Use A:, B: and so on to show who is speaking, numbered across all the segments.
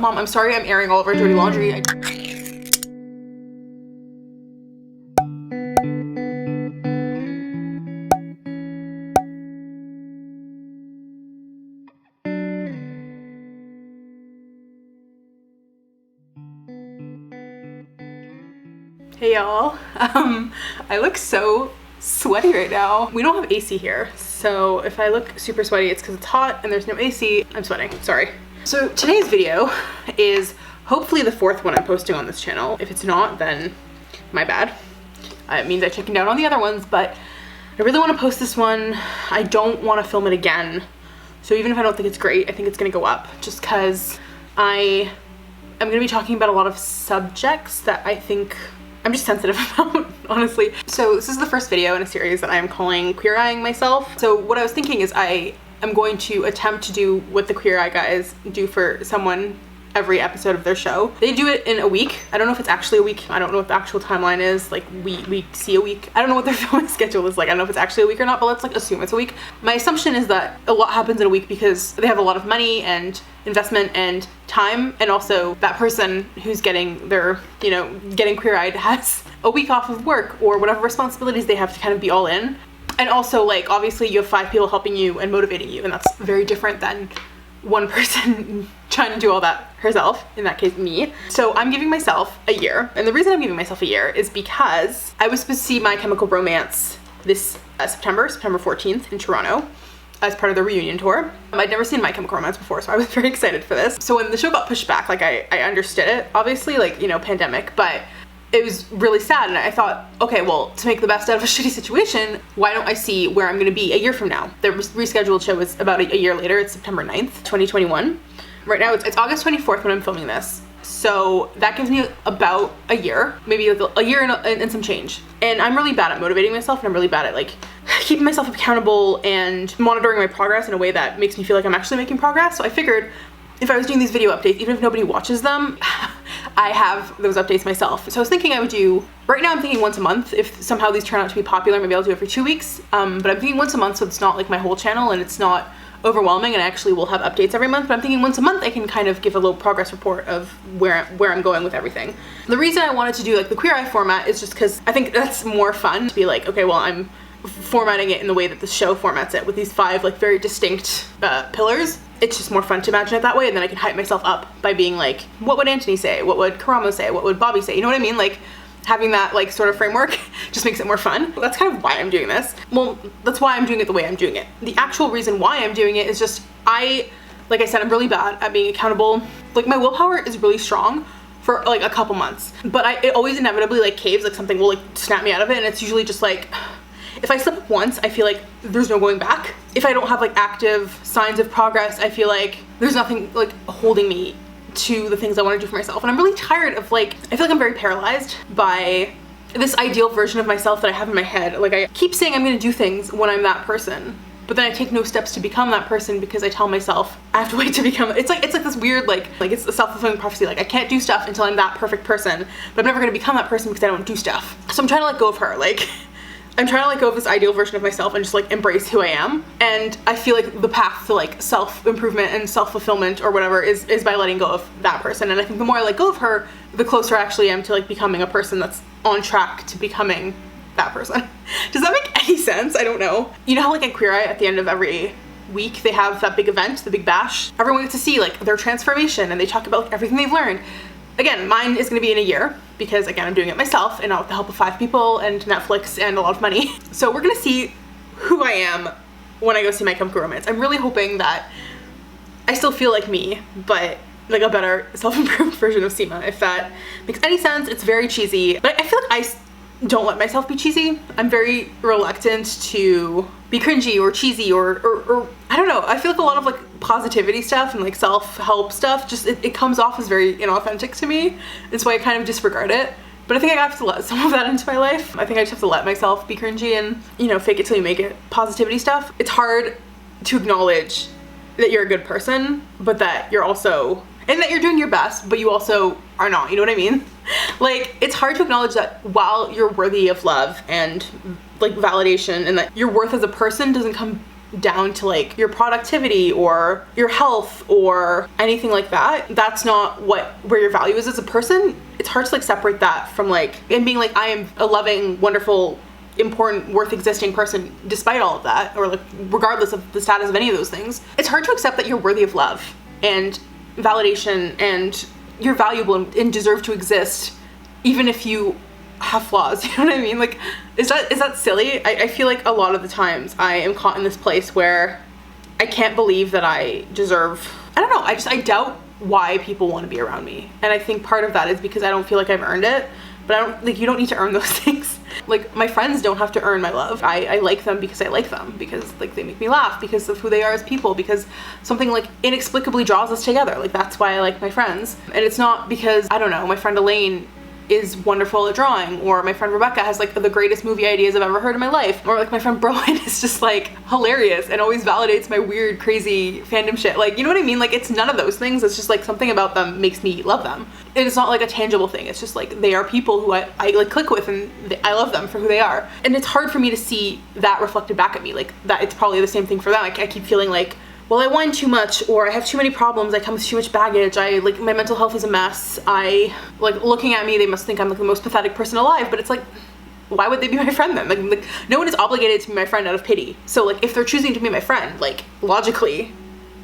A: Mom, I'm sorry I'm airing all of our dirty laundry. Hey y'all, I look so sweaty right now. We don't have AC here, so if I look super sweaty, it's because it's hot and there's no AC. I'm sweating, sorry. So today's video is hopefully the 4th one I'm posting on this channel. If it's not, then my bad. It means I chickened out on the other ones, but I really want to post this one. I don't want to film it again. So even if I don't think it's great, I think it's going to go up just because I'm going to be talking about a lot of subjects that I think I'm just sensitive about, honestly. So this is the first video in a series that I'm calling Queer Eyeing Myself. So what I was thinking is I am going to attempt to do what the Queer Eye guys do for someone every episode of their show. They do it in a week. I don't know if it's actually a week. I don't know what the actual timeline is. Like we see a week. I don't know what their filming schedule is like. I don't know if it's actually a week or not, but let's like assume it's a week. My assumption is that a lot happens in a week because they have a lot of money and investment and time, and also that person who's getting their, you know, getting queer-eyed has a week off of work or whatever responsibilities they have to kind of be all in. And also, like, obviously you have 5 people helping you and motivating you, and that's very different than one person trying to do all that herself, in that case me. So I'm giving myself a year, and the reason I'm giving myself a year is because I was supposed to see My Chemical Romance this September 14th in Toronto as part of the reunion tour. I'd never seen My Chemical Romance before, so I was very excited for this. So when the show got pushed back, like I understood it, obviously, like, you know, pandemic, but it was really sad, and I thought, okay, well, to make the best out of a shitty situation, why don't I see where I'm gonna be a year from now? The rescheduled show is about a year later. It's September 9th, 2021. Right now, it's August 24th when I'm filming this. So that gives me about a year, maybe like a year and some change. And I'm really bad at motivating myself, and I'm really bad at like keeping myself accountable and monitoring my progress in a way that makes me feel like I'm actually making progress. So I figured if I was doing these video updates, even if nobody watches them, I have those updates myself. So I was thinking I would do, right now I'm thinking once a month. If somehow these turn out to be popular, maybe I'll do it for 2 weeks. But I'm thinking once a month, so it's not like my whole channel and it's not overwhelming, and I actually will have updates every month. But I'm thinking once a month I can kind of give a little progress report of where I'm going with everything. The reason I wanted to do like the Queer Eye format is just because I think that's more fun to be like, okay, well, I'm formatting it in the way that the show formats it with these 5 like very distinct pillars. It's just more fun to imagine it that way, and then I can hype myself up by being like, what would Antoni say? What would Karamo say? What would Bobby say? You know what I mean? Like, having that like sort of framework just makes it more fun. That's kind of why I'm doing this. Well, that's why I'm doing it the way I'm doing it. The actual reason why I'm doing it is just like I said, I'm really bad at being accountable. Like, my willpower is really strong for like a couple months, but it always inevitably like caves, like something will like snap me out of it, and it's usually just like, if I slip up once, I feel like there's no going back. If I don't have like active signs of progress, I feel like there's nothing like holding me to the things I want to do for myself. And I'm really tired of like, I feel like I'm very paralyzed by this ideal version of myself that I have in my head. Like, I keep saying I'm gonna do things when I'm that person, but then I take no steps to become that person because I tell myself I have to wait to become, it's like this weird like it's a self-fulfilling prophecy. Like, I can't do stuff until I'm that perfect person, but I'm never gonna become that person because I don't do stuff. So I'm trying to let go of her. Like, I'm trying to let go of this ideal version of myself and just like embrace who I am. And I feel like the path to like self-improvement and self-fulfillment or whatever is by letting go of that person. And I think the more I let go of her, the closer I actually am to like becoming a person that's on track to becoming that person. Does that make any sense? I don't know. You know how like at Queer Eye at the end of every week they have that big event, the big bash? Everyone gets to see like their transformation and they talk about like, everything they've learned. Again, mine is gonna be in a year because again, I'm doing it myself and not with the help of 5 people and Netflix and a lot of money. So we're gonna see who I am when I go see My Chemical Romance. I'm really hoping that I still feel like me, but like a better self-improved version of Sima, if that makes any sense. It's very cheesy, but I feel like I don't let myself be cheesy. I'm very reluctant to be cringy or cheesy or I don't know. I feel like a lot of like positivity stuff and like self-help stuff, just it comes off as very inauthentic to me. And so I kind of disregard it. But I think I have to let some of that into my life. I think I just have to let myself be cringy and, you know, fake it till you make it positivity stuff. It's hard to acknowledge that you're a good person, but that you're also, and that you're doing your best, but you also are not, you know what I mean? Like, it's hard to acknowledge that while you're worthy of love and like validation and that your worth as a person doesn't come down to like your productivity or your health or anything like that, that's not where your value is as a person. It's hard to like separate that from like, and being like, I am a loving, wonderful, important, worth existing person despite all of that, or like regardless of the status of any of those things. It's hard to accept that you're worthy of love and validation and you're valuable and deserve to exist even if you have flaws. You know what I mean? Like, is that silly? I feel like a lot of the times I am caught in this place where I can't believe that I deserve, I don't know, I doubt why people want to be around me. And I think part of that is because I don't feel like I've earned it. But I don't, like, you don't need to earn those things. Like, my friends don't have to earn my love. I like them because I like them, because like they make me laugh, because of who they are as people, because something like inexplicably draws us together. Like, that's why I like my friends. And it's not because, I don't know, my friend Elaine is wonderful at drawing, or my friend Rebecca has like the greatest movie ideas I've ever heard in my life, or like my friend Browen is just like hilarious and always validates my weird crazy fandom shit. Like, you know what I mean? Like, it's none of those things. It's just like something about them makes me love them. And it's not like a tangible thing. It's just like they are people who I like click with, and I love them for who they are. And it's hard for me to see that reflected back at me, like that it's probably the same thing for them. I keep feeling like, well, I whine too much, or I have too many problems, I come with too much baggage, like my mental health is a mess. Like, looking at me, they must think I'm like the most pathetic person alive. But it's like, why would they be my friend then? Like no one is obligated to be my friend out of pity. So like, if they're choosing to be my friend, like logically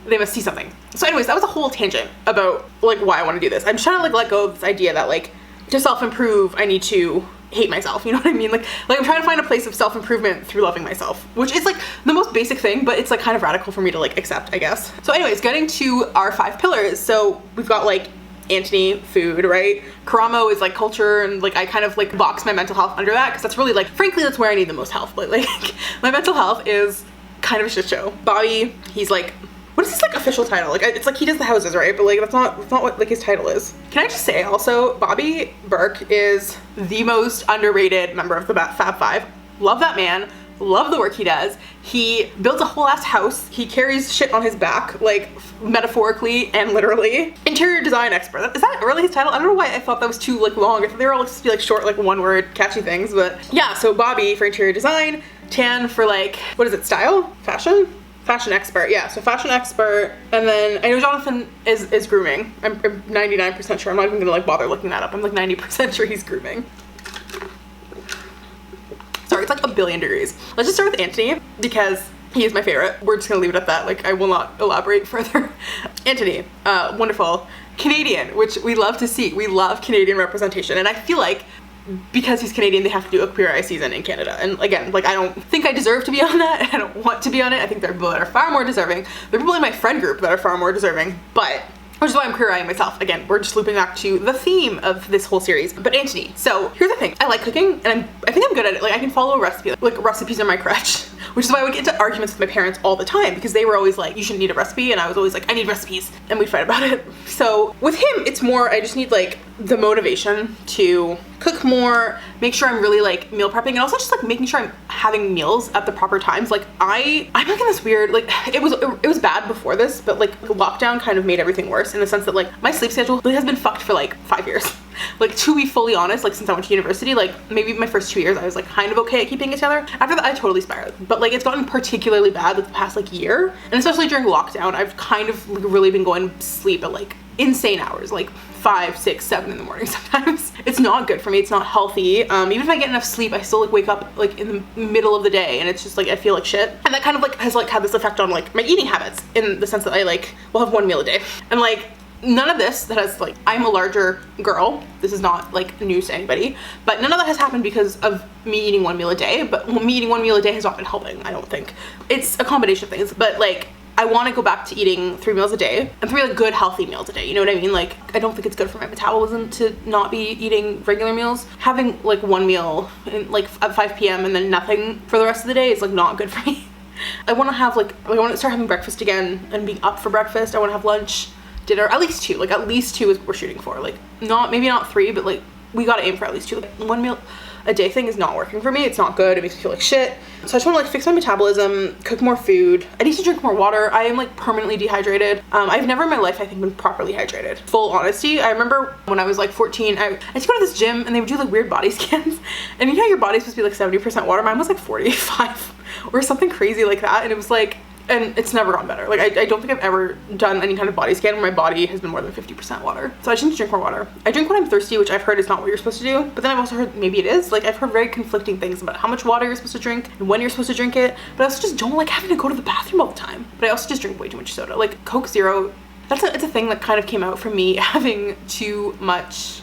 A: they must see something. So anyways, that was a whole tangent about like why I want to do this. I'm trying to like let go of this idea that like to self-improve I need to hate myself, you know what I mean? Like I'm trying to find a place of self-improvement through loving myself, which is like the most basic thing, but it's like kind of radical for me to like accept, I guess. So anyways, getting to our 5 pillars. So we've got like Antoni, food, right? Karamo is like culture, and like I kind of like box my mental health under that because that's really like, frankly, that's where I need the most help. But like my mental health is kind of a shit show. Bobby, he's like, what is his like official title? Like, it's like he does the houses, right? But like that's not what like his title is. Can I just say also, Bobby Burke is the most underrated member of the Fab Five. Love that man. Love the work he does. He builds a whole ass house. He carries shit on his back, like metaphorically and literally. Interior design expert. Is that really his title? I don't know why I thought that was too like long. I thought they were all supposed to be like short, like one word catchy things. But yeah, so Bobby for interior design, Tan for like, what is it, style? Fashion expert, yeah, so fashion expert. And then I know Jonathan is grooming. I'm 99% sure. I'm not even gonna like bother looking that up. I'm like 90% sure he's grooming. Sorry, it's like a billion degrees. Let's just start with Antoni because he is my favorite. We're just gonna leave it at that. Like, I will not elaborate further. Antoni, wonderful. Canadian, which we love to see. We love Canadian representation. And I feel like because he's Canadian, they have to do a Queer Eye season in Canada. And again, like, I don't think I deserve to be on that. I don't want to be on it. I think there are people that are far more deserving. There are people in my friend group that are far more deserving, but which is why I'm queer eyeing myself. Again, we're just looping back to the theme of this whole series. But Antoni, so here's the thing. I like cooking, and I think I'm good at it. Like, I can follow a recipe. Like recipes are my crutch, which is why I would get into arguments with my parents all the time, because they were always like, you shouldn't need a recipe, and I was always like, I need recipes, and we'd fight about it. So with him, it's more, I just need like the motivation to cook more, make sure I'm really like meal prepping, and also just like making sure I'm having meals at the proper times. Like I'm like in this weird, like it was bad before this, but like lockdown kind of made everything worse in the sense that like my sleep schedule has been fucked for like 5 years. Like, to be fully honest, like since I went to university, like maybe my first 2 years I was like kind of okay at keeping it together. After that I totally spiraled, but like it's gotten particularly bad like the past like year, and especially during lockdown I've kind of like, really been going to sleep at like insane hours, like 5, 6, 7 in the morning sometimes. It's not good for me. It's not healthy. Even if I get enough sleep, I still like wake up like in the middle of the day, and it's just like I feel like shit. And that kind of like has like had this effect on like my eating habits, in the sense that I like will have 1 meal a day, and like none of this that has like, I'm a larger girl, this is not like news to anybody, but none of that has happened because of me eating 1 meal a day. But me eating 1 meal a day has not been helping, I don't think. It's a combination of things, but like I want to go back to eating 3 meals a day, and 3 like good healthy meals a day, you know what I mean? Like I don't think it's good for my metabolism to not be eating regular meals. Having like 1 meal in, like at 5 p.m. and then nothing for the rest of the day is like not good for me. I want to have like, I want to start having breakfast again and being up for breakfast. I want to have lunch, dinner, at least 2, like at least 2 is what we're shooting for. Like maybe not 3, but like we gotta aim for at least 2. Like 1 meal a day thing is not working for me. It's not good. It makes me feel like shit. So I just want to like fix my metabolism, cook more food. I need to drink more water. I am like permanently dehydrated. I've never in my life I think been properly hydrated. Full honesty, I remember when I was like 14, I used to go to this gym and they would do like weird body scans, and you know your body's supposed to be like 70% water. Mine was like 45 or something crazy like that. And it was like, and it's never gone better. Like I don't think I've ever done any kind of body scan where my body has been more than 50% water. So I just need to drink more water. I drink when I'm thirsty, which I've heard is not what you're supposed to do, but then I've also heard maybe it is. Like I've heard very conflicting things about how much water you're supposed to drink and when you're supposed to drink it, but I also just don't like having to go to the bathroom all the time. But I also just drink way too much soda. Like Coke Zero, it's a thing that kind of came out from me having too much,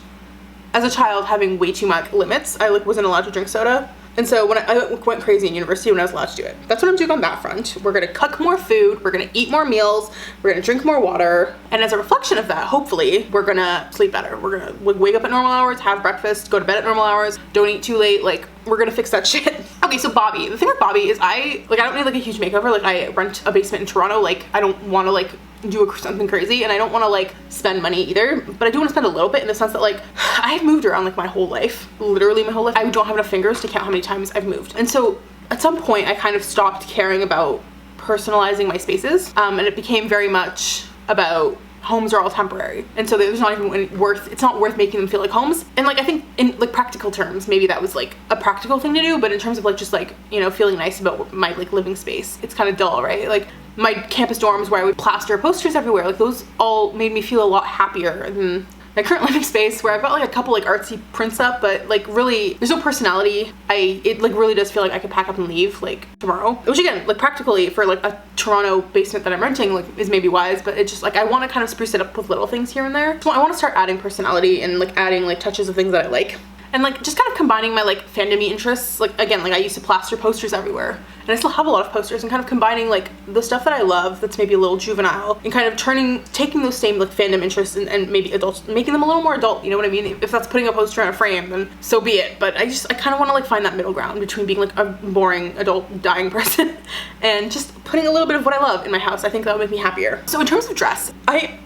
A: as a child, having way too much limits. I like wasn't allowed to drink soda. And so when I went crazy in university when I was allowed to do it. That's what I'm doing on that front. We're gonna cook more food, we're gonna eat more meals, we're gonna drink more water. And as a reflection of that, hopefully, we're gonna sleep better. We're gonna wake up at normal hours, have breakfast, go to bed at normal hours, don't eat too late. Like, we're gonna fix that shit. Okay, so Bobby. The thing with Bobby is I don't need like a huge makeover. Like I rent a basement in Toronto. Like I don't wanna like do something crazy, and I don't want to like spend money either, but I do want to spend a little bit in the sense that like I've moved around like my whole life, literally my whole life. I don't have enough fingers to count how many times I've moved. And so at some point I kind of stopped caring about personalizing my spaces, and it became very much about homes are all temporary, and so there's not even worth, it's not worth making them feel like homes. And like I think in like practical terms maybe that was like a practical thing to do, but in terms of like just like, you know, feeling nice about my like living space, it's kind of dull, right? Like my campus dorms where I would plaster posters everywhere, like those all made me feel a lot happier than my current living space where I've got like a couple like artsy prints up, but like really there's no personality. It like really does feel like I could pack up and leave like tomorrow, which again, like practically for like a Toronto basement that I'm renting like is maybe wise, but it's just like I want to kind of spruce it up with little things here and there. So I want to start adding personality and like adding like touches of things that I like. And like just kind of combining my like fandom-y interests. Like again, like I used to plaster posters everywhere, and I still have a lot of posters, and kind of combining like the stuff that I love that's maybe a little juvenile and kind of taking those same like fandom interests and maybe adults, making them a little more adult, you know what I mean? If that's putting a poster in a frame, then so be it. But I kind of want to like find that middle ground between being like a boring adult dying person and just putting a little bit of what I love in my house. I think that would make me happier. So in terms of dress, I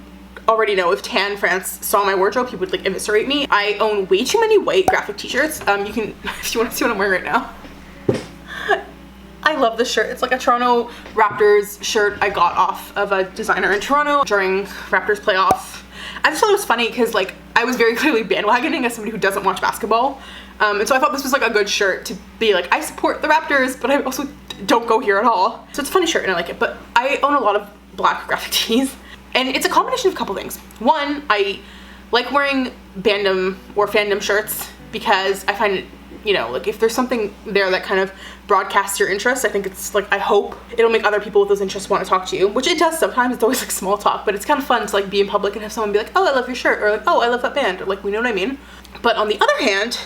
A: already know if Tan France saw my wardrobe, he would like eviscerate me. I own way too many white graphic t-shirts. You can, if you want to see what I'm wearing right now. I love this shirt. It's like a Toronto Raptors shirt I got off of a designer in Toronto during Raptors playoff. I just thought it was funny because like I was very clearly bandwagoning as somebody who doesn't watch basketball. And so I thought this was like a good shirt to be like, I support the Raptors, but I also don't go here at all. So it's a funny shirt and I like it, but I own a lot of black graphic tees. And it's a combination of a couple things. One, I like wearing bandom or fandom shirts because I find it, you know, like if there's something there that kind of broadcasts your interests, I think it's like, I hope it'll make other people with those interests want to talk to you, which it does sometimes. It's always like small talk, but it's kind of fun to like be in public and have someone be like, oh, I love your shirt, or like, oh, I love that band, or like, we know what I mean? But on the other hand,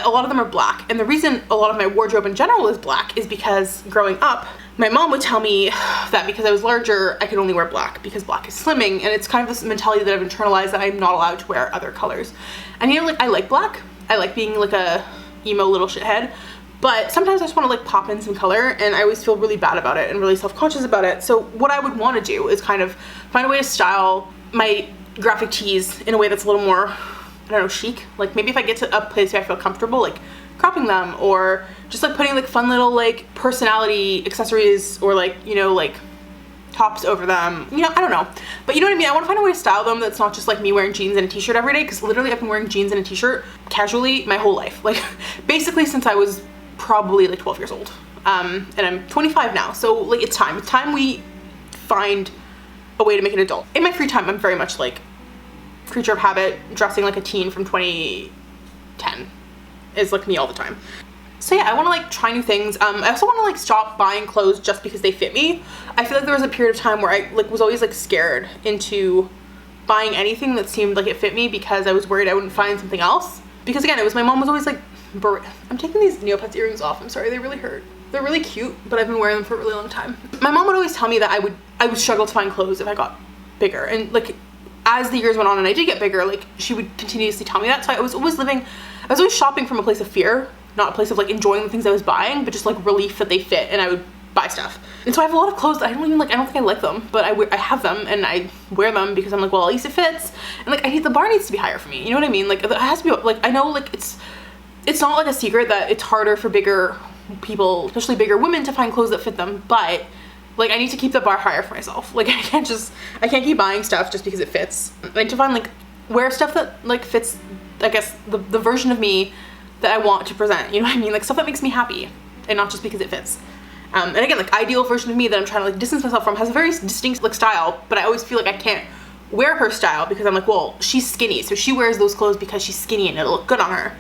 A: a lot of them are black. And the reason a lot of my wardrobe in general is black is because growing up, my mom would tell me that because I was larger, I could only wear black because black is slimming. And it's kind of this mentality that I've internalized that I'm not allowed to wear other colors. And you know, like I like black. I like being like a emo little shithead. But sometimes I just want to like pop in some color, and I always feel really bad about it and really self-conscious about it. So what I would want to do is kind of find a way to style my graphic tees in a way that's a little more, I don't know, chic. Like maybe if I get to a place where I feel comfortable, like cropping them, or just like putting like fun little like personality accessories or like, you know, like tops over them, you know, I don't know, but you know what I mean? I want to find a way to style them that's not just like me wearing jeans and a t-shirt every day, because literally I've been wearing jeans and a t-shirt casually my whole life, like basically since I was probably like 12 years old, and I'm 25 now, so like it's time we find a way to make an adult. In my free time, I'm very much like creature of habit, dressing like a teen from 2010 is like me all the time. So yeah, I want to like try new things. I also want to like stop buying clothes just because they fit me. I feel like there was a period of time where I like was always like scared into buying anything that seemed like it fit me because I was worried I wouldn't find something else. Because again, it was my mom was always like, I'm taking these Neopets earrings off. I'm sorry, they really hurt. They're really cute, but I've been wearing them for a really long time. My mom would always tell me that I would struggle to find clothes if I got bigger, and like as the years went on and I did get bigger, like she would continuously tell me that. So I was always shopping from a place of fear, not a place of like enjoying the things I was buying, but just like relief that they fit, and I would buy stuff. And so I have a lot of clothes that I don't think I like them, but I have them and I wear them because I'm like, well, at least it fits. And like the bar needs to be higher for me, you know what I mean? Like it has to be like, I know like it's not like a secret that it's harder for bigger people, especially bigger women, to find clothes that fit them, but like I need to keep the bar higher for myself. Like I can't keep buying stuff just because it fits. I need to find like wear stuff that like fits, I guess, the version of me that I want to present, you know what I mean? Like stuff that makes me happy and not just because it fits. And again, like ideal version of me that I'm trying to like distance myself from has a very distinct like style, but I always feel like I can't wear her style because I'm like, well, she's skinny, so she wears those clothes because she's skinny and it'll look good on her.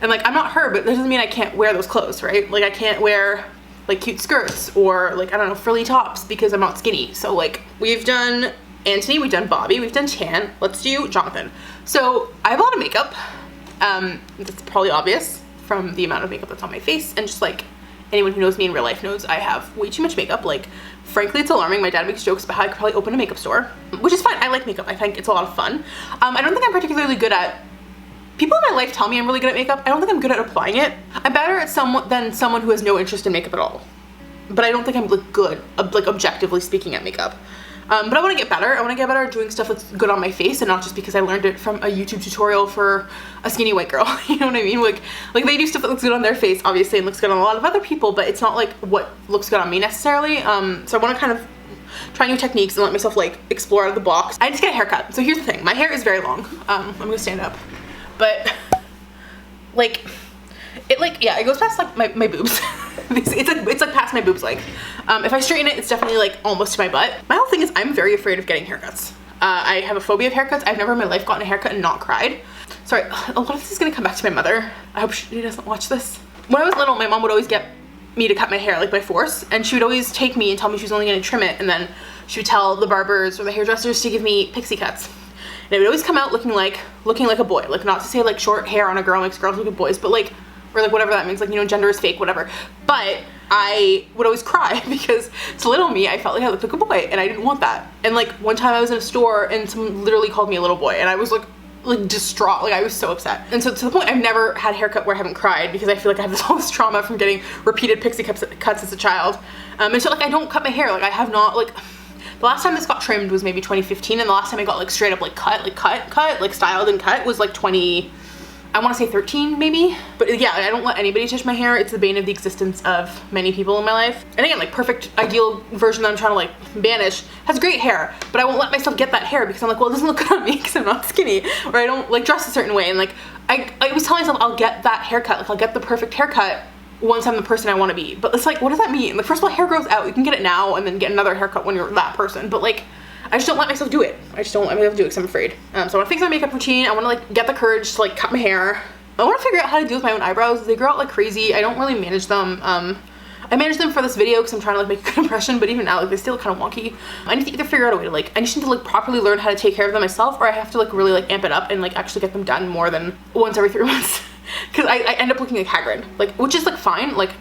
A: And like, I'm not her, but that doesn't mean I can't wear those clothes, right? Like I can't wear like cute skirts or like, I don't know, frilly tops because I'm not skinny. So like, we've done Antoni, we've done Bobby, we've done Chan, let's do Jonathan. So I have a lot of makeup. That's probably obvious from the amount of makeup that's on my face, and just like anyone who knows me in real life knows I have way too much makeup. Like, frankly, it's alarming. My dad makes jokes about how I could probably open a makeup store, which is fine. I like makeup. I think it's a lot of fun. I don't think I'm particularly good at, people in my life tell me I'm really good at makeup. I don't think I'm good at applying it. I'm better at than someone who has no interest in makeup at all. But I don't think I'm like good, like objectively speaking, at makeup. But I want to get better. I want to get better at doing stuff that's good on my face, and not just because I learned it from a YouTube tutorial for a skinny white girl. You know what I mean? Like they do stuff that looks good on their face, obviously, and looks good on a lot of other people, but it's not like what looks good on me necessarily. So I want to kind of try new techniques and let myself like explore out of the box. I just get a haircut. So here's the thing. My hair is very long. I'm gonna stand up, but like it goes past like my boobs. it's like past my boobs. Like if I straighten it, it's definitely like almost to my butt. My whole thing is I'm very afraid of getting haircuts. I have a phobia of haircuts. I've never in my life gotten a haircut and not cried. Sorry, a lot of this is gonna come back to my mother. I hope she doesn't watch this. When I was little, my mom would always get me to cut my hair like by force, and she would always take me and tell me she was only gonna trim it, and then she would tell the barbers or the hairdressers to give me pixie cuts. And it would always come out looking like a boy. Like, not to say like short hair on a girl makes girls look like boys, but like, or like whatever that means, like, you know, gender is fake, whatever. But I would always cry because to little me, I felt like I looked like a boy, and I didn't want that. And like one time I was in a store and someone literally called me a little boy, and I was like distraught. Like I was so upset. And so to the point, I've never had a haircut where I haven't cried because I feel like I have all this trauma from getting repeated pixie cuts as a child. And so like I don't cut my hair. Like I have not, like, the last time this got trimmed was maybe 2015, and the last time I got like straight up like cut, like styled and cut was like 20, I want to say 13 maybe. But yeah, I don't let anybody touch my hair. It's the bane of the existence of many people in my life. And again, like perfect ideal version that I'm trying to like banish has great hair, but I won't let myself get that hair because I'm like, well, it doesn't look good on me because I'm not skinny, or I don't like dress a certain way. And like I was telling myself I'll get that haircut, like I'll get the perfect haircut once I'm the person I want to be. But it's like, what does that mean? Like, first of all, hair grows out. You can get it now and then get another haircut when you're that person. But like, I just don't let myself do it. I just don't let myself do it because I'm afraid. So I want to fix my makeup routine. I want to like get the courage to like cut my hair. I want to figure out how to deal with my own eyebrows. They grow out like crazy. I don't really manage them. I managed them for this video because I'm trying to like make a good impression, but even now like they still look kind of wonky. I need to either figure out a way to like, I just need to like properly learn how to take care of them myself, or I have to like really like amp it up and like actually get them done more than once every 3 months. Because I end up looking like Hagrid, like, which is like fine. Like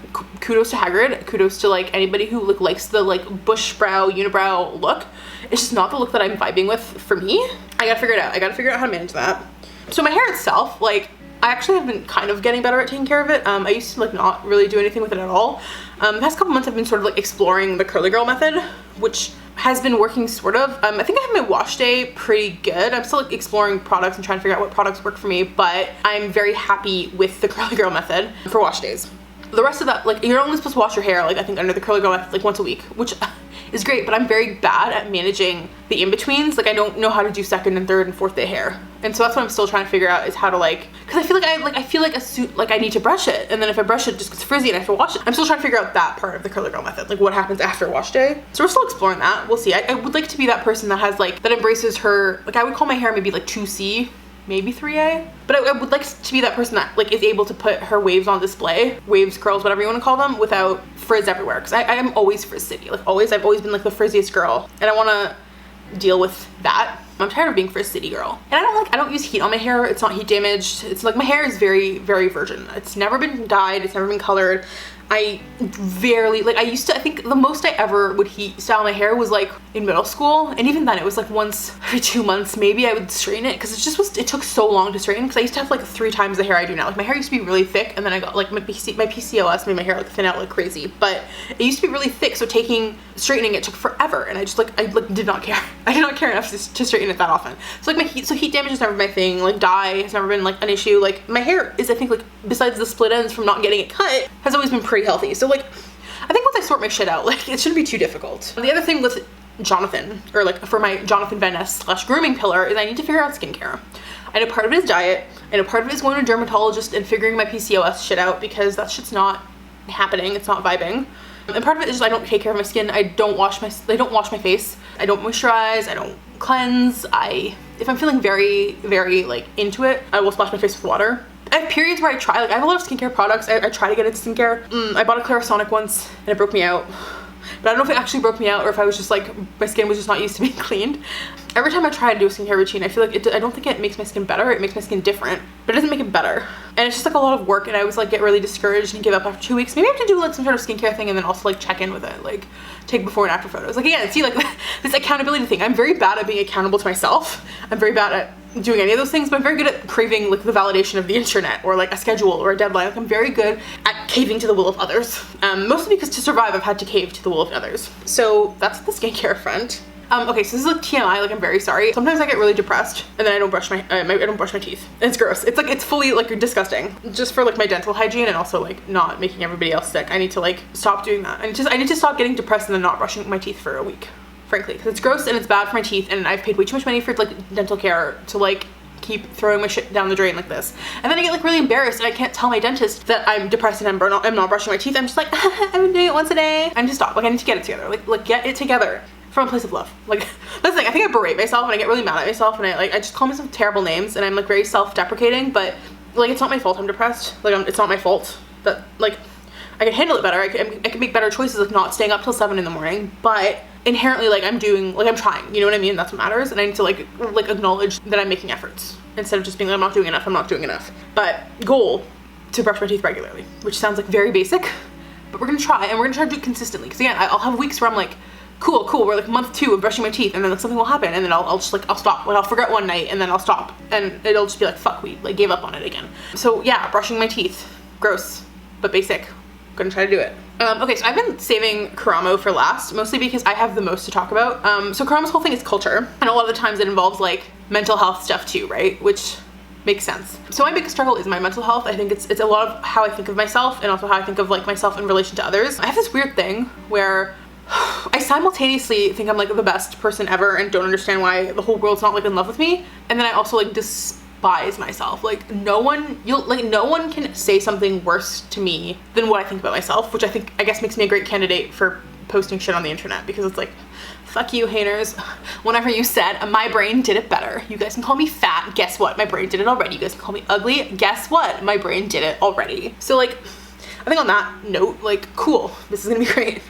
A: kudos to Hagrid, kudos to like anybody who like likes the like bush brow, unibrow look. It's just not the look that I'm vibing with for me. I gotta figure it out. I gotta figure out how to manage that. So my hair itself, like, I actually have been kind of getting better at taking care of it. I used to like not really do anything with it at all. The past couple months I've been sort of like exploring the curly girl method, which has been working sort of. I think I have my wash day pretty good. I'm still like exploring products and trying to figure out what products work for me, but I'm very happy with the curly girl method for wash days. The rest of that, like, you're only supposed to wash your hair, like, I think under the curly girl method, like once a week, which is great, but I'm very bad at managing the in-betweens. Like, I don't know how to do second and third and fourth day hair. And so that's what I'm still trying to figure out, is how to like, because I feel like a suit, like I need to brush it, and then if I brush it, it just gets frizzy and I have to wash it. I'm still trying to figure out that part of the curly girl method, like what happens after wash day. So we're still exploring that. We'll see. I would like to be that person that has like, that embraces her, like I would call my hair maybe like 2C, maybe 3A, but I would like to be that person that like is able to put her waves on display, waves, curls, whatever you want to call them, without frizz everywhere, because I am always frizz city, like always. I've always been like the frizziest girl, and I want to deal with that. I'm tired of being frizz city girl, and I don't use heat on my hair. It's not heat damaged. It's like my hair is very, very virgin. It's never been dyed, it's never been colored. I rarely, like I used to, I think the most I ever would heat style my hair was like in middle school, and even then it was like once every 2 months maybe I would straighten it, because it took so long to straighten, because I used to have like 3 times the hair I do now. Like my hair used to be really thick, and then I got like my PCOS made my hair like thin out like crazy, but it used to be really thick, so straightening it took forever, and I did not care. I did not care enough to straighten it that often. So like heat damage has never been my thing, like dye has never been like an issue. Like my hair is, I think, like besides the split ends from not getting it cut, has always been pretty healthy. So like I think once I sort my shit out, like it shouldn't be too difficult. And the other thing with Jonathan, or like for my Jonathan Van Ness / grooming pillar, is I need to figure out skincare. I know part of it is diet, I know part of it is going to a dermatologist and figuring my PCOS shit out, because that shit's not happening, it's not vibing. And part of it is just I don't take care of my skin. I don't wash my face. I don't moisturize. I don't cleanse. If I'm feeling very, very like into it, I will splash my face with water. I have periods where I try, like I have a lot of skincare products. I try to get into skincare. I bought a Clarisonic once and it broke me out. But I don't know if it actually broke me out or if I was just like, my skin was just not used to being cleaned. Every time I try to do a skincare routine, I feel like I don't think it makes my skin better. It makes my skin different, but it doesn't make it better. And it's just like a lot of work, and I always like get really discouraged and give up after 2 weeks. Maybe I have to do like some sort of skincare thing and then also like check in with it, like take before and after photos. Like again, see like this accountability thing. I'm very bad at being accountable to myself. I'm very bad at doing any of those things, but I'm very good at craving like the validation of the internet or like a schedule or a deadline. Like I'm very good at caving to the will of others. Mostly because to survive, I've had to cave to the will of others. So that's the skincare front. Okay, so this is like TMI, like I'm very sorry. Sometimes I get really depressed and then I don't brush my teeth. And it's gross. It's like, it's fully like disgusting. Just for like my dental hygiene and also like not making everybody else sick. I need to like stop doing that. I need to stop getting depressed and then not brushing my teeth for a week, frankly. Because it's gross and it's bad for my teeth and I've paid way too much money for like dental care to like keep throwing my shit down the drain like this. And then I get like really embarrassed and I can't tell my dentist that I'm depressed and I'm not brushing my teeth. I'm just like, I've been doing it once a day. I need to stop. Like I need to get it together. Like get it together. From a place of love. Like that's the thing, I think I berate myself and I get really mad at myself and I just call myself terrible names and I'm like very self-deprecating, but like it's not my fault I'm depressed. Like it's not my fault that like I can handle it better. I can make better choices, like not staying up till 7 in the morning, but inherently like I'm trying, you know what I mean? That's what matters. And I need to like acknowledge that I'm making efforts instead of just being like, I'm not doing enough. But goal to brush my teeth regularly, which sounds like very basic, but we're gonna try and we're gonna try to do it consistently. Because again, I'll have weeks where I'm like, cool, we're like month 2 of brushing my teeth and then like something will happen and then I'll stop. Like I'll forget one night and then I'll stop and it'll just be like, fuck, we like gave up on it again. So yeah, brushing my teeth, gross, but basic. Gonna try to do it. Okay, so I've been saving Karamo for last, mostly because I have the most to talk about. So Karamo's whole thing is culture, and a lot of the times it involves like mental health stuff too, right? Which makes sense. So my biggest struggle is my mental health. I think it's a lot of how I think of myself and also how I think of like myself in relation to others. I have this weird thing where I simultaneously think I'm like the best person ever and don't understand why the whole world's not like in love with me, and then I also like despise myself. Like no one can say something worse to me than what I think about myself, which I guess makes me a great candidate for posting shit on the internet, because it's like, fuck you haters. Whenever you said my brain did it better, you guys can call me fat, guess what, my brain did it already. You guys can call me ugly, guess what, my brain did it already. So like I think on that note, like, cool, this is gonna be great.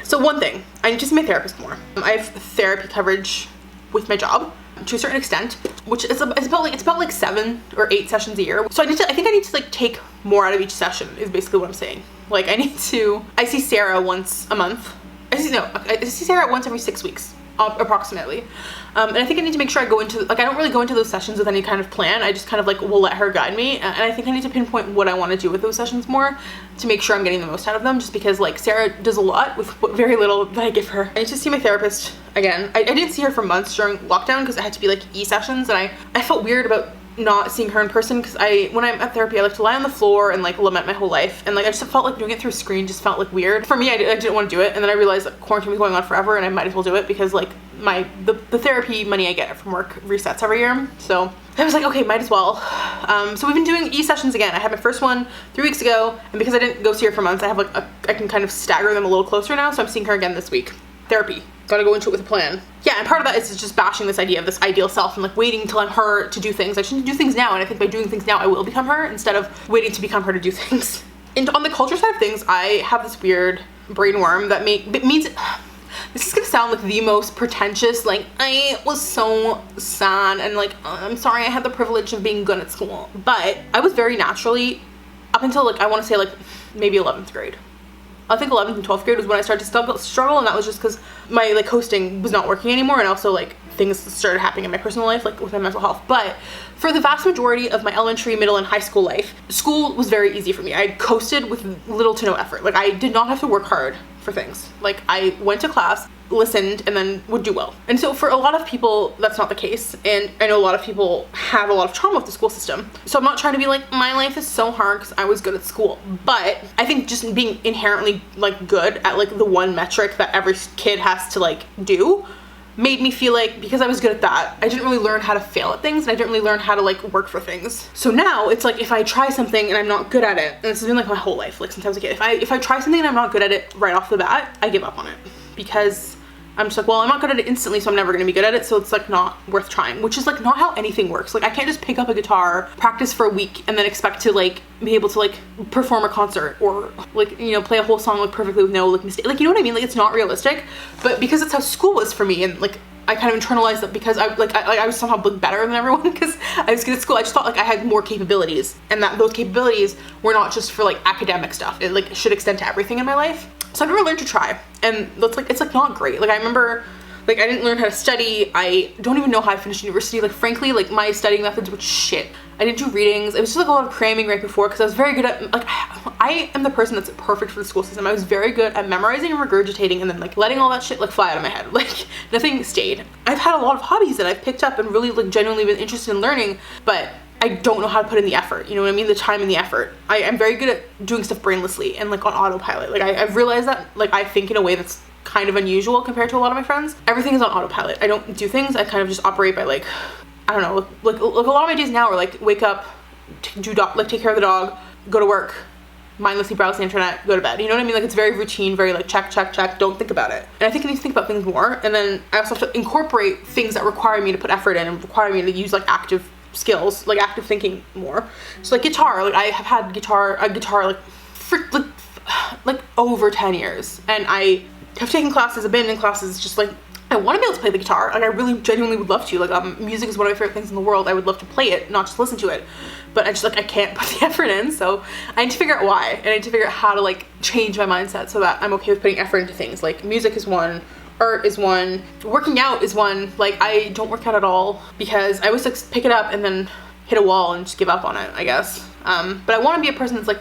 A: So one thing, I need to see my therapist more. I have therapy coverage with my job to a certain extent, which is about like 7 or 8 sessions a year. So I think I need to like take more out of each session is basically what I'm saying. Like I see Sarah once a month. I see Sarah once every 6 weeks. Approximately. And I think I need to make sure I go into, like, I don't really go into those sessions with any kind of plan. I just kind of like will let her guide me, and I think I need to pinpoint what I want to do with those sessions more to make sure I'm getting the most out of them, just because like Sarah does a lot with what very little that I give her. I need to see my therapist again. I didn't see her for months during lockdown because it had to be like e-sessions, and I felt weird about not seeing her in person, because when I'm at therapy I like to lie on the floor and like lament my whole life, and like I just felt like doing it through a screen just felt like weird for me. I didn't want to do it, and then I realized that quarantine was going on forever and I might as well do it, because like the therapy money I get from work resets every year. So I was like, okay, might as well. So we've been doing e-sessions again. I had my first one 3 weeks ago, and because I didn't go see her for months, I have like I can kind of stagger them a little closer now, so I'm seeing her again this week. Therapy. Gotta go into it with a plan. Yeah, and part of that is just bashing this idea of this ideal self and like waiting until I'm her to do things. I shouldn't do things now, and I think by doing things now I will become her instead of waiting to become her to do things. And on the culture side of things, I have this weird brain worm that means this is gonna sound like the most pretentious, like I was so sad and like I'm sorry I had the privilege of being good at school, but I was very naturally, up until like I want to say like maybe 11th grade. I think 11th and 12th grade was when I started to struggle, and that was just because my like hosting was not working anymore, and also like things started happening in my personal life, like with my mental health. But for the vast majority of my elementary, middle, and high school life, school was very easy for me. I coasted with little to no effort. Like I did not have to work hard for things. Like I went to class, listened, and then would do well. And so for a lot of people, that's not the case. And I know a lot of people have a lot of trauma with the school system. So I'm not trying to be like, my life is so hard because I was good at school. But I think just being inherently like good at like the one metric that every kid has to like do made me feel like because I was good at that, I didn't really learn how to fail at things, and I didn't really learn how to like work for things. So now it's like if I try something and I'm not good at it, and this has been like my whole life, like since I was a kid, if I try something and I'm not good at it right off the bat, I give up on it because I'm just like, well, I'm not good at it instantly, so I'm never gonna be good at it, so it's like not worth trying, which is like not how anything works. Like I can't just pick up a guitar, practice for a week, and then expect to like be able to like perform a concert or like, you know, play a whole song like perfectly with no like mistake. Like, you know what I mean? Like it's not realistic, but because it's how school was for me, and like I kind of internalized that because I was somehow like better than everyone because I was good at school. I just thought like I had more capabilities, and that those capabilities were not just for like academic stuff. It like should extend to everything in my life. So I've never learned to try, and that's like, it's like not great. Like I remember, like I didn't learn how to study. I don't even know how I finished university. Like frankly, like my studying methods were shit. I didn't do readings. It was just like a lot of cramming right before because I was very good at, like, I am the person that's perfect for the school system. I was very good at memorizing and regurgitating and then like letting all that shit like fly out of my head. Like nothing stayed. I've had a lot of hobbies that I've picked up and really like genuinely been interested in learning, but I don't know how to put in the effort, you know what I mean? The time and the effort. I'm very good at doing stuff brainlessly and like on autopilot. Like I've realized that like I think in a way that's kind of unusual compared to a lot of my friends. Everything is on autopilot. I don't do things. I kind of just operate by like, I don't know, like a lot of my days now are like wake up, take care of the dog, go to work, mindlessly browse the internet, go to bed. You know what I mean? Like it's very routine, very like check, check, check, don't think about it. And I think I need to think about things more. And then I also have to incorporate things that require me to put effort in and require me to use like active skills, like active thinking more. So like guitar, like I have had a guitar like for like over 10 years, and I have taken classes, I've been in classes, just like I want to be able to play the guitar. Like I really genuinely would love to. Like music is one of my favorite things in the world. I would love to play it, not just listen to it, but I just like I can't put the effort in. So I need to figure out why, and I need to figure out how to like change my mindset so that I'm okay with putting effort into things. Like music is one, art is one, working out is one. Like I don't work out at all because I always like pick it up and then hit a wall and just give up on it, I guess. But I want to be a person that's like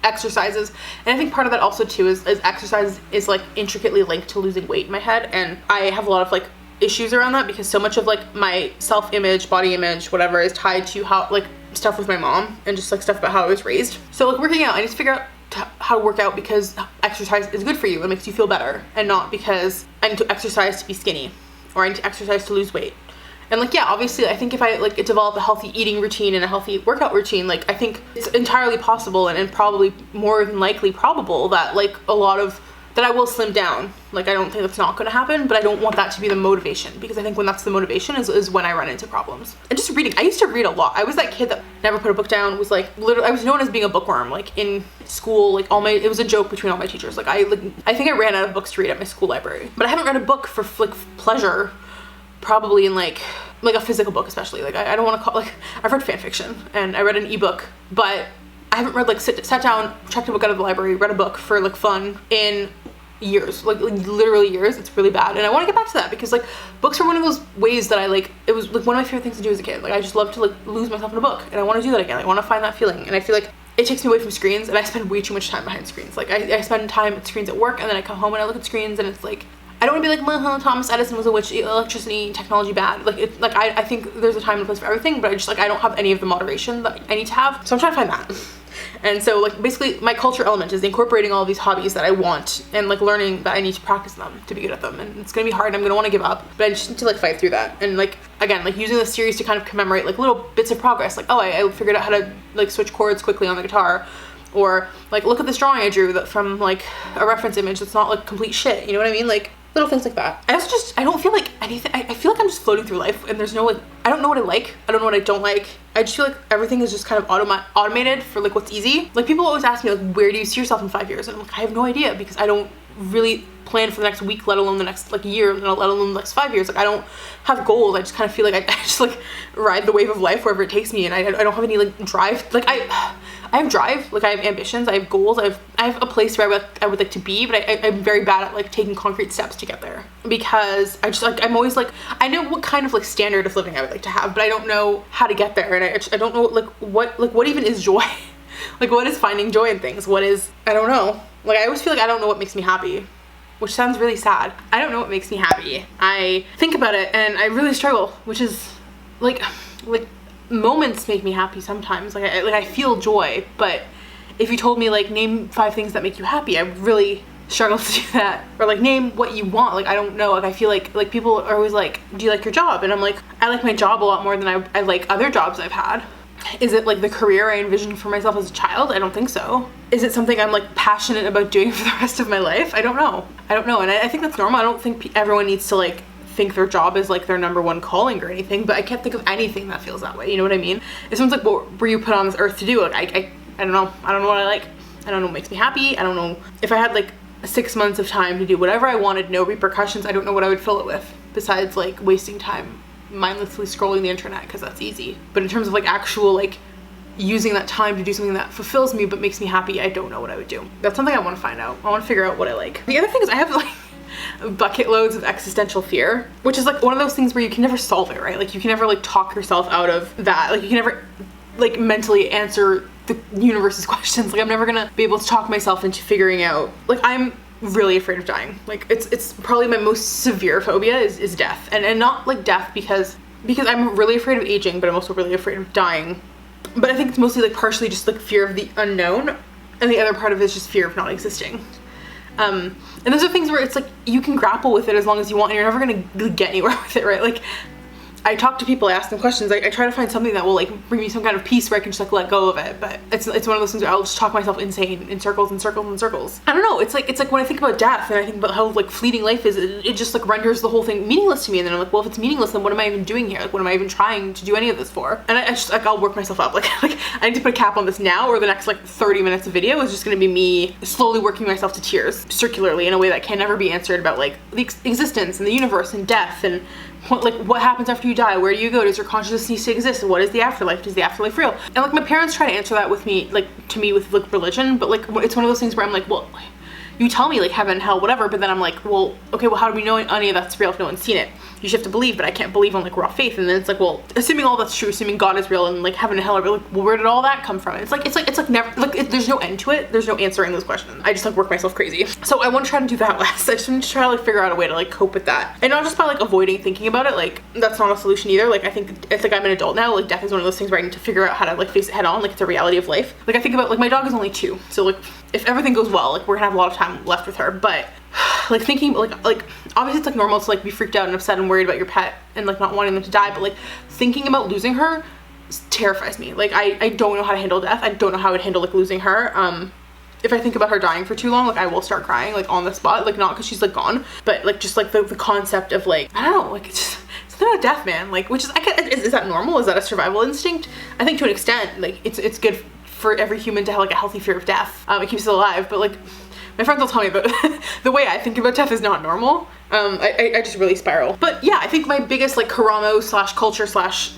A: exercises, and I think part of that also too is exercise is like intricately linked to losing weight in my head, and I have a lot of like issues around that because so much of like my self-image, body image, whatever, is tied to how like stuff with my mom and just like stuff about how I was raised. So like working out, I need to figure out how to work out because exercise is good for you. It makes you feel better, and not because I need to exercise to be skinny or I need to exercise to lose weight. And like, yeah, obviously I think if I like develop a healthy eating routine and a healthy workout routine, like I think it's entirely possible and probably more than likely probable that like a lot of that I will slim down. Like I don't think that's not going to happen, but I don't want that to be the motivation, because I think when that's the motivation is when I run into problems. And just reading, I used to read a lot. I was that kid that never put a book down, was like literally, I was known as being a bookworm. Like in school, like it was a joke between all my teachers. Like I think I ran out of books to read at my school library, but I haven't read a book for like pleasure probably in like a physical book, especially. Like I don't want to call, like I've read fan fiction and I read an ebook, sat down, checked a book out of the library, read a book for like fun in years, like literally years. It's really bad, and I want to get back to that because like books are one of those ways that I like, it was like one of my favorite things to do as a kid. Like I just love to like lose myself in a book, and I want to do that again. I want to find that feeling, and I feel like it takes me away from screens, and I spend way too much time behind screens. Like I spend time at screens at work, and then I come home and I look at screens, and it's like I don't want to be like, Thomas Edison was a witch, electricity, technology bad. Like I think there's a time and a place for everything, but I don't have any of the moderation that I need to have. So I'm trying to find that. And so like basically my culture element is incorporating all of these hobbies that I want and like learning that I need to practice them to be good at them. And it's gonna be hard, and I'm gonna want to give up, but I just need to like fight through that. And like again, like using this series to kind of commemorate like little bits of progress. Like, oh, I figured out how to like switch chords quickly on the guitar. Or like, look at this drawing I drew that from like a reference image that's not like complete shit. You know what I mean? Like little things like that. I don't feel like anything. I feel like I'm just floating through life, and there's no like, I don't know what I like. I don't know what I don't like. I just feel like everything is just kind of automated for like what's easy. Like people always ask me like, where do you see yourself in 5 years? And I'm like, I have no idea, because I don't really plan for the next week, let alone the next like year, let alone the next 5 years. Like I don't have goals. I just kind of feel like I just like ride the wave of life wherever it takes me, and I don't have any like drive. Like I have drive, like I have ambitions, I have goals, I have a place where I would like to be, but I'm very bad at like taking concrete steps to get there, because I just like, I'm always like, I know what kind of like standard of living I would like to have, but I don't know how to get there, and I don't know like what even is joy. Like what is finding joy in things? What is, I don't know. Like I always feel like I don't know what makes me happy, which sounds really sad. I don't know what makes me happy. I think about it and I really struggle, which is like moments make me happy sometimes. Like I feel joy, but if you told me like name 5 things that make you happy, I really struggle to do that. Or like name what you want. Like I don't know. Like I feel like people are always like, do you like your job? And I'm like, I like my job a lot more than I like other jobs I've had. Is it like the career I envisioned for myself as a child? I don't think so. Is it something I'm like passionate about doing for the rest of my life? I don't know. And I think that's normal. I don't think everyone needs to like think their job is like their number one calling or anything, but I can't think of anything that feels that way. You know what I mean? If someone's like, what were you put on this earth to do? Like I don't know. I don't know what I like. I don't know what makes me happy. I don't know if I had like 6 months of time to do whatever I wanted, no repercussions. I don't know what I would fill it with besides like wasting time mindlessly scrolling the internet, because that's easy. But in terms of like actual like using that time to do something that fulfills me but makes me happy, I don't know what I would do. That's something I want to find out. I want to figure out what I like. The other thing is I have like bucket loads of existential fear, which is like one of those things where you can never solve it, right? Like you can never like talk yourself out of that. Like you can never like mentally answer the universe's questions. Like I'm never gonna be able to talk myself into figuring out, like I'm really afraid of dying. Like it's probably my most severe phobia is death, and not like death because I'm really afraid of aging, but I'm also really afraid of dying. But I think it's mostly like partially just like fear of the unknown, and the other part of it is just fear of not existing. And those are things where it's like you can grapple with it as long as you want, and you're never gonna get anywhere with it, right? Like I talk to people, I ask them questions, I try to find something that will like bring me some kind of peace where I can just like let go of it, but it's one of those things where I'll just talk myself insane in circles and circles and circles. I don't know, it's like when I think about death and I think about how like fleeting life is, it just like renders the whole thing meaningless to me, and then I'm like, well, if it's meaningless, then what am I even doing here? Like what am I even trying to do any of this for? And I just like, I'll work myself up, like I need to put a cap on this now, or the next like 30 minutes of video is just gonna be me slowly working myself to tears circularly in a way that can never be answered about like the existence and the universe and death and what happens after you die? Where do you go? Does your consciousness cease to exist? What is the afterlife? Does the afterlife real? And like my parents try to answer that with me, like to me with like religion, but like it's one of those things where I'm like, well, you tell me like heaven, hell, whatever, but then I'm like, well, okay, well how do we know any of that's real if no one's seen it? You just have to believe, but I can't believe on like raw faith. And then it's like, well, assuming all that's true, assuming God is real and like heaven and hell are real, like, well, where did all that come from? It's like never, like there's no end to it. There's no answering those questions. I just like work myself crazy. So I want to try to do that less. I just want to try to like figure out a way to like cope with that, and not just by like avoiding thinking about it. Like that's not a solution either. Like I think it's like I'm an adult now. Like death is one of those things where I need to figure out how to like face it head on. Like it's a reality of life. Like I think about like my dog is only 2, so like if everything goes well, like we're gonna have a lot of time left with her, but like thinking like obviously it's like normal to like be freaked out and upset and worried about your pet and like not wanting them to die, but like thinking about losing her terrifies me. Like I don't know how to handle death. I don't know how I would handle like losing her. If I think about her dying for too long, like I will start crying like on the spot, like not because she's like gone, but like just like the concept of like, I don't know, like it's not a death, man. Like, which is is that normal? Is that a survival instinct? I think to an extent, like it's good for every human to have like a healthy fear of death. It keeps us alive, but like my friends will tell me about the way I think about death is not normal. I just really spiral. But yeah, I think my biggest like Karamo / culture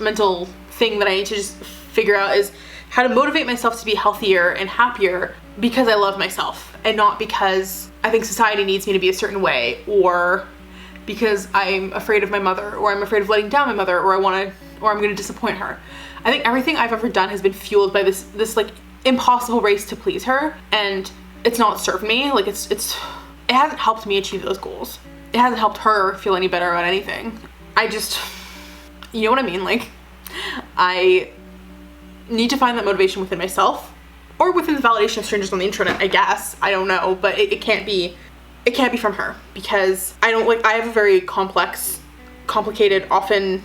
A: / mental thing that I need to just figure out is how to motivate myself to be healthier and happier because I love myself, and not because I think society needs me to be a certain way, or because I'm afraid of my mother, or I'm afraid of letting down my mother, or I'm gonna disappoint her. I think everything I've ever done has been fueled by this like impossible race to please her, and it's not served me. Like it hasn't helped me achieve those goals. It hasn't helped her feel any better about anything. You know what I mean? Like I need to find that motivation within myself, or within the validation of strangers on the internet, I guess. I don't know, but it can't be from her, because I have a very complex, complicated, often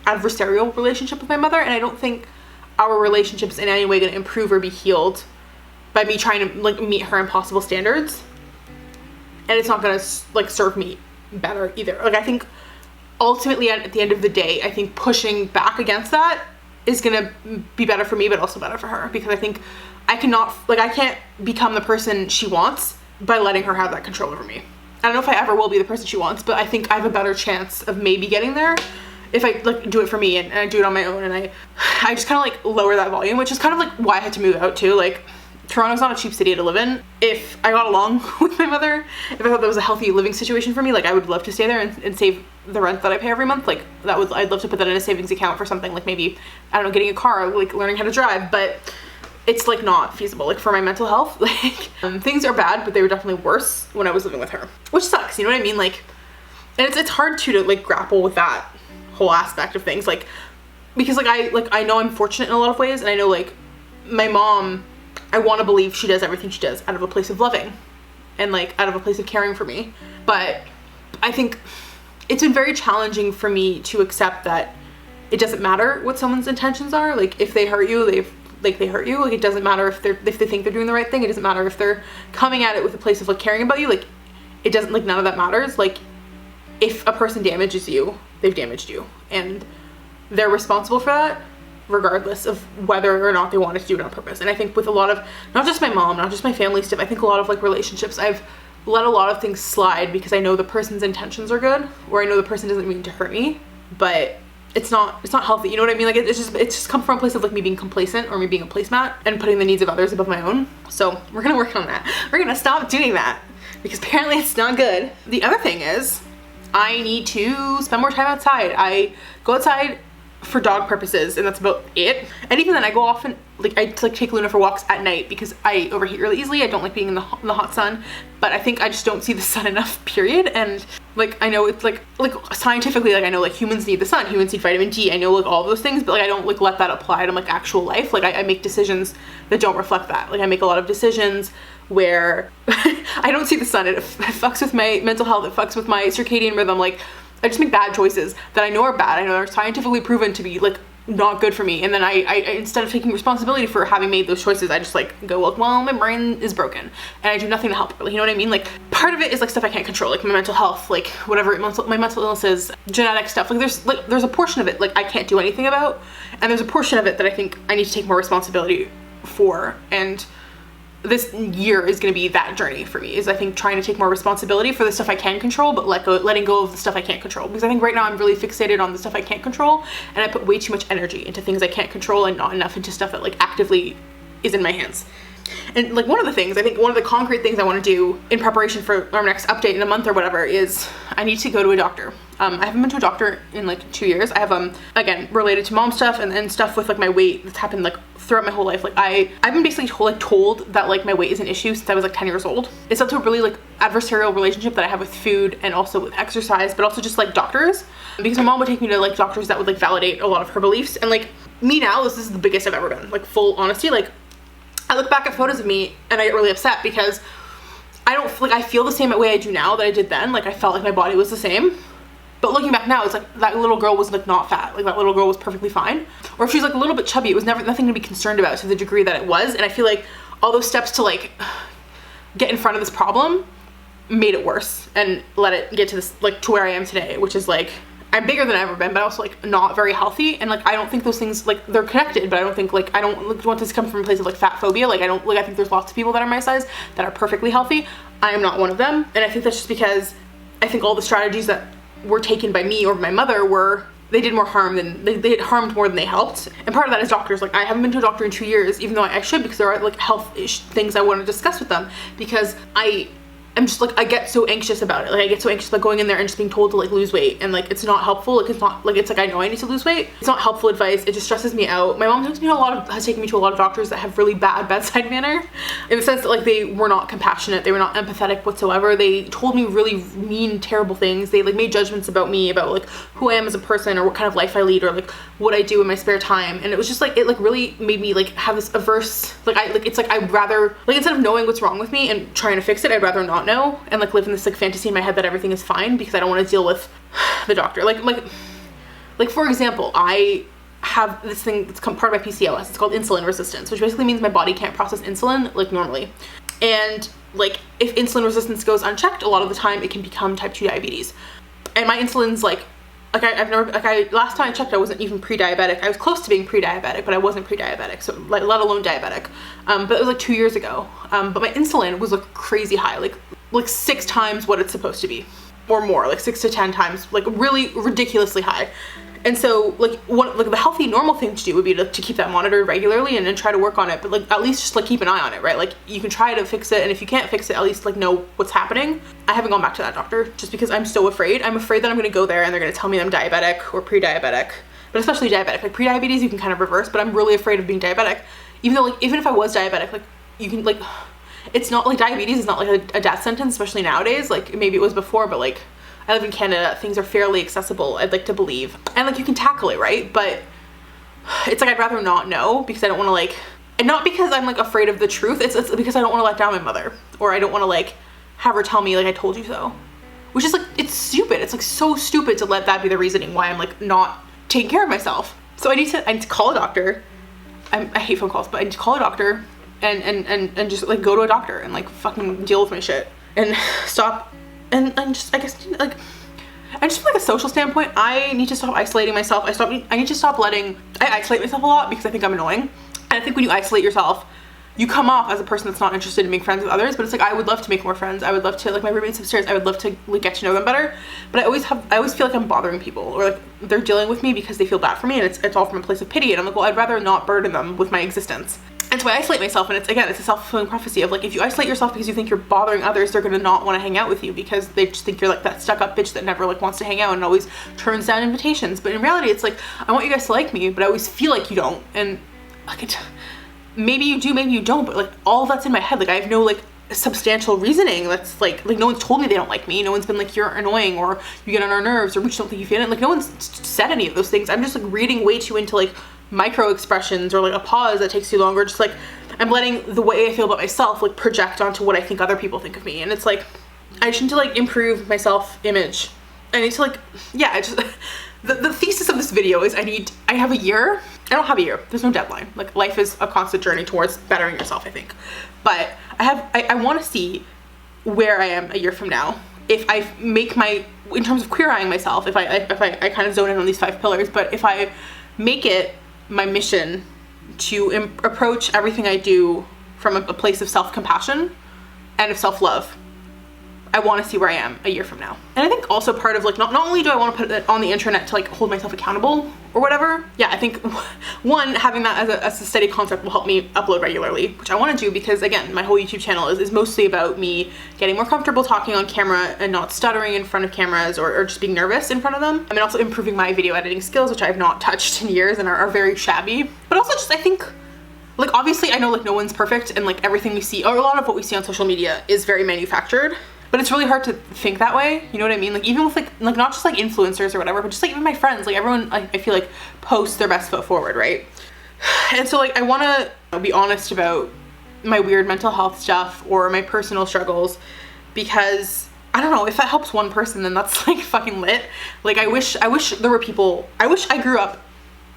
A: adversarial relationship with my mother, and I don't think our relationship is in any way going to improve or be healed by me trying to like meet her impossible standards. And it's not going to like serve me better either. Like I think ultimately at the end of the day, I think pushing back against that is going to be better for me, but also better for her, because I think I can't become the person she wants by letting her have that control over me. I don't know if I ever will be the person she wants, but I think I have a better chance of maybe getting there if I like do it for me, and I do it on my own, and I just kind of like lower that volume, which is kind of like why I had to move out too. Like Toronto's not a cheap city to live in. If I got along with my mother, if I thought that was a healthy living situation for me, like I would love to stay there and save the rent that I pay every month. Like I'd love to put that in a savings account for something like maybe, I don't know, getting a car, like learning how to drive, but it's like not feasible. Like for my mental health, like things are bad, but they were definitely worse when I was living with her, which sucks. You know what I mean? Like, and it's hard to like grapple with that whole aspect of things. Like, because I know I'm fortunate in a lot of ways, and I know like my mom, I want to believe she does everything she does out of a place of loving and like out of a place of caring for me. But I think it's been very challenging for me to accept that it doesn't matter what someone's intentions are. Like if they hurt you, they hurt you. Like it doesn't matter if they think they're doing the right thing. It doesn't matter if they're coming at it with a place of like caring about you. Like it doesn't, like none of that matters. Like if a person damages you, they've damaged you, and they're responsible for that regardless of whether or not they wanted to do it on purpose. And I think with a lot of, not just my mom, not just my family stuff, I think a lot of like relationships, I've let a lot of things slide because I know the person's intentions are good, or I know the person doesn't mean to hurt me, but it's not healthy. You know what I mean? Like it's just come from a place of like me being complacent or me being a placemat and putting the needs of others above my own. So we're gonna work on that. We're gonna stop doing that because apparently it's not good. The other thing is I need to spend more time outside. I go outside for dog purposes, and that's about it. And even then I go off and like I like take Luna for walks at night because I overheat really easily. I don't like being in the hot sun, but I think I just don't see the sun enough, period. And like I know it's like scientifically, like I know like humans need the sun, humans need vitamin D, I know like all of those things, but like I don't like let that apply to like actual life. Like I make decisions that don't reflect that. Like I make a lot of decisions where I don't see the sun. It fucks with my mental health, it fucks with my circadian rhythm. Like I just make bad choices that I know are bad. I know they're scientifically proven to be like not good for me. And then I instead of taking responsibility for having made those choices, I just like go, well, my brain is broken and I do nothing to help it. You know what I mean? Like part of it is like stuff I can't control, like my mental health, like whatever my mental illness is, genetic stuff. Like there's a portion of it like I can't do anything about, and there's a portion of it that I think I need to take more responsibility for. And this year is going to be that journey for me, is I think trying to take more responsibility for the stuff I can control, but letting go of the stuff I can't control. Because I think right now I'm really fixated on the stuff I can't control, and I put way too much energy into things I can't control and not enough into stuff that like actively is in my hands. And like one of the things, I think one of the concrete things I want to do in preparation for our next update in a month or whatever is I need to go to a doctor. I haven't been to a doctor in like 2 years. I have again, related to mom stuff and stuff with like my weight that's happened like throughout my whole life. Like I've been basically told that like my weight is an issue since I was like 10 years old. It's up to a really like adversarial relationship that I have with food and also with exercise, but also just like doctors, because my mom would take me to like doctors that would like validate a lot of her beliefs. And like me now, this is the biggest I've ever been, like full honesty. Like I look back at photos of me and I get really upset because I feel the same way I do now that I did then. Like I felt like my body was the same. But looking back now, it's like that little girl was like not fat. Like that little girl was perfectly fine. Or if she's like a little bit chubby, it was nothing to be concerned about to the degree that it was. And I feel like all those steps to like get in front of this problem made it worse and let it get to this, like to where I am today, which is like I'm bigger than I've ever been, but also like not very healthy. And like I don't think those things, like they're connected, but I don't think like I don't want this to come from a place of like fat phobia. Like I think there's lots of people that are my size that are perfectly healthy. I am not one of them. And I think that's just because I think all the strategies that were taken by me or my mother they did more harm than they harmed more than they helped. And part of that is doctors. Like I haven't been to a doctor in 2 years, even though I should, because there are like health things I want to discuss with them, because I'm just like, I get so anxious about it. Like I get so anxious about going in there and just being told to like lose weight, and like it's not helpful. Like it's not like, it's like I know I need to lose weight. It's not helpful advice. It just stresses me out. My mom has taken me to a lot of doctors that have really bad bedside manner, in the sense that like they were not compassionate, they were not empathetic whatsoever. They told me really mean, terrible things. They like made judgments about me, about like who I am as a person or what kind of life I lead or like what I do in my spare time. And it was just like, it like really made me like have this averse, it's like I'd rather, like instead of knowing what's wrong with me and trying to fix it, I'd rather not know and like live in this like fantasy in my head that everything is fine, because I don't want to deal with the doctor. Like for example, I have this thing that's part of my PCOS. It's called insulin resistance, which basically means my body can't process insulin like normally. And like if insulin resistance goes unchecked, a lot of the time it can become type 2 diabetes. And my insulin's last time I checked, I wasn't even pre-diabetic. I was close to being pre-diabetic, but I wasn't pre-diabetic, so like let alone diabetic. But it was like 2 years ago. But my insulin was like crazy high, like 6 times what it's supposed to be, or more, like 6 to 10 times, like really ridiculously high. And so like the healthy normal thing to do would be to keep that monitored regularly and then try to work on it, but like at least just like keep an eye on it, right? Like you can try to fix it, and if you can't fix it, at least like know what's happening. I haven't gone back to that doctor just because I'm so afraid. I'm afraid that I'm going to go there and they're going to tell me I'm diabetic or pre-diabetic, but especially diabetic. Like pre-diabetes you can kind of reverse, but I'm really afraid of being diabetic. Even though like even if I was diabetic, like you can like, it's not like diabetes is not like a death sentence, especially nowadays. Like maybe it was before, but like I live in Canada, things are fairly accessible, I'd like to believe. And like you can tackle it, right? But it's like I'd rather not know, because I don't want to like, and not because I'm like afraid of the truth, it's because I don't want to let down my mother, or I don't want to like have her tell me like I told you so. Which is like, it's stupid. It's like so stupid to let that be the reasoning why I'm like not taking care of myself. So I need to call a doctor. I hate phone calls, but I need to call a doctor and just like go to a doctor and like fucking deal with my shit and stop and just, I guess, like, I just feel like a social standpoint, I need to stop isolating myself. I need to stop I isolate myself a lot because I think I'm annoying. And I think when you isolate yourself, you come off as a person that's not interested in making friends with others, but it's like, I would love to make more friends. I would love to, like my roommates upstairs, I would love to like get to know them better. But I always feel like I'm bothering people, or like they're dealing with me because they feel bad for me, and it's all from a place of pity. And I'm like, well, I'd rather not burden them with my existence. And so I isolate myself, and it's a self-fulfilling prophecy of like, if you isolate yourself because you think you're bothering others, they're gonna not want to hang out with you because they just think you're like that stuck-up bitch that never like wants to hang out and always turns down invitations. But in reality, it's like, I want you guys to like me, but I always feel like you don't. And like, maybe you do, maybe you don't, but like all that's in my head. Like I have no like substantial reasoning that's like no one's told me they don't like me. No one's been like, you're annoying, or you get on our nerves, or we just don't think you fit in. Like no one's said any of those things. I'm just like reading way too into like micro expressions, or like a pause that takes too long, or just like I'm letting the way I feel about myself like project onto what I think other people think of me. And it's like, I just need to like improve my self-image. I need to like, yeah, I just the thesis of this video is I have a year. I don't have a year. There's no deadline. Like life is a constant journey towards bettering yourself, I think. But I want to see where I am a year from now. If I make in terms of queer eyeing myself, if I kind of zone in on these 5 pillars, but if I make it my mission to approach everything I do from a place of self-compassion and of self-love, I want to see where I am a year from now. And I think also part of like, not only do I want to put it on the internet to like hold myself accountable or whatever, yeah, I think one, having that as a steady concept will help me upload regularly, which I want to do because again, my whole YouTube channel is mostly about me getting more comfortable talking on camera and not stuttering in front of cameras or just being nervous in front of them. I mean, also improving my video editing skills, which I have not touched in years and are very shabby. But also just, I think, like obviously I know like no one's perfect, and like everything we see, or a lot of what we see on social media is very manufactured. But it's really hard to think that way, you know what I mean? Like even with like not just like influencers or whatever, but just like even my friends, like everyone, I feel like posts their best foot forward, right? And so like I want to be honest about my weird mental health stuff or my personal struggles, because I don't know, if that helps one person, then that's like fucking lit. Like I wish there were people, I wish I grew up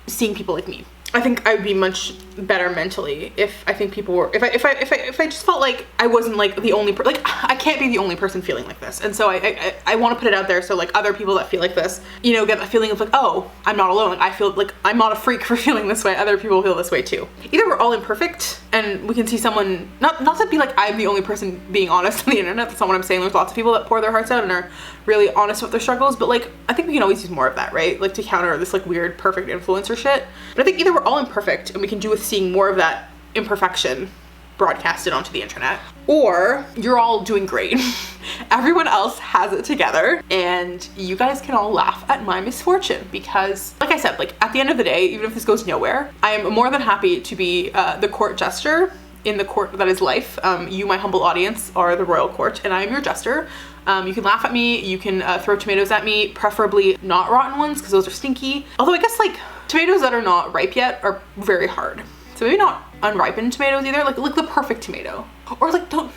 A: seeing people like me. I think I would be much better mentally if I think people were, if I just felt like I wasn't like the only like I can't be the only person feeling like this. And so I want to put it out there so like other people that feel like this, you know, get that feeling of like, oh, I'm not alone. Like I feel like I'm not a freak for feeling this way. Other people feel this way too. Either we're all imperfect and we can see someone, not to be like I'm the only person being honest on the internet. That's not what I'm saying. There's lots of people that pour their hearts out and are really honest with their struggles, but like I think we can always use more of that, right? Like to counter this like weird perfect influencer shit. But I think either we're all imperfect and we can do with seeing more of that imperfection broadcasted onto the internet, or you're all doing great. Everyone else has it together and you guys can all laugh at my misfortune, because like I said, like at the end of the day, even if this goes nowhere, I am more than happy to be the court jester in the court that is life. You, my humble audience, are the royal court and I am your jester. You can laugh at me, you can throw tomatoes at me, preferably not rotten ones because those are stinky. Although I guess like tomatoes that are not ripe yet are very hard. So maybe not unripened tomatoes either, like the perfect tomato. Or like don't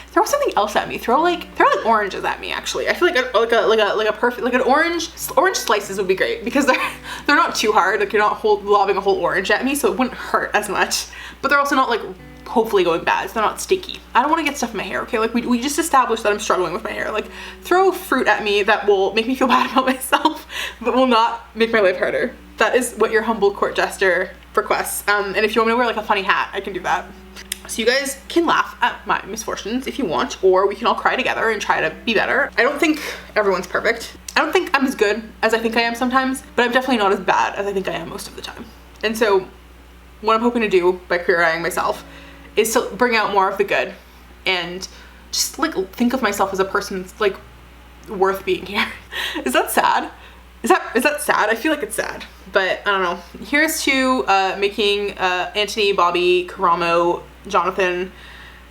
A: throw something else at me. Throw like oranges at me actually. I feel like a perfect, like an orange slices would be great because they're not too hard. Like you're not lobbing a whole orange at me, so it wouldn't hurt as much. But they're also not like hopefully going bad, so they're not sticky. I don't want to get stuff in my hair, okay? Like we just established that I'm struggling with my hair. Like throw fruit at me that will make me feel bad about myself, but will not make my life harder. That is what your humble court jester requests. And if you want me to wear like a funny hat, I can do that. So you guys can laugh at my misfortunes if you want, or we can all cry together and try to be better. I don't think everyone's perfect. I don't think I'm as good as I think I am sometimes, but I'm definitely not as bad as I think I am most of the time. And so what I'm hoping to do by queer eyeing myself is to bring out more of the good and just like think of myself as a person that's like worth being here. Is that sad? Is that sad? I feel like it's sad, but I don't know. Here's to making Antoni, Bobby, Karamo, Jonathan,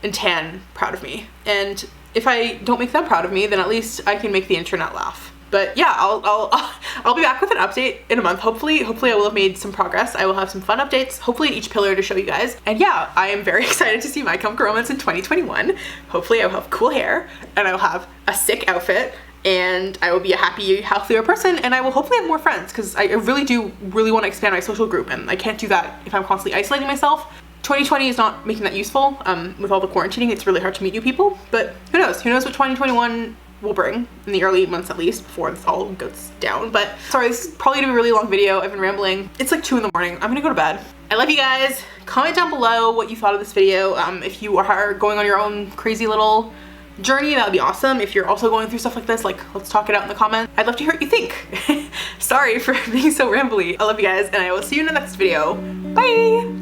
A: and Tan proud of me. And if I don't make them proud of me, then at least I can make the internet laugh. But yeah, I'll be back with an update in a month. Hopefully I will have made some progress. I will have some fun updates, hopefully in each pillar to show you guys. And yeah, I am very excited to see my Chemical Romance in 2021. Hopefully I will have cool hair and I will have a sick outfit and I will be a happy, healthier person, and I will hopefully have more friends because I really want to expand my social group, and I can't do that if I'm constantly isolating myself. 2020 is not making that useful. With all the quarantining, it's really hard to meet new people, but who knows? Who knows what 2021 will bring in the early months at least before this all goes down. But sorry, this is probably gonna be a really long video. I've been rambling. It's like 2 in the morning. I'm gonna go to bed. I love you guys. Comment down below what you thought of this video. If you are going on your own crazy little journey, that would be awesome. If you're also going through stuff like this, like, let's talk it out in the comments. I'd love to hear what you think. Sorry for being so rambly. I love you guys, and I will see you in the next video. Bye!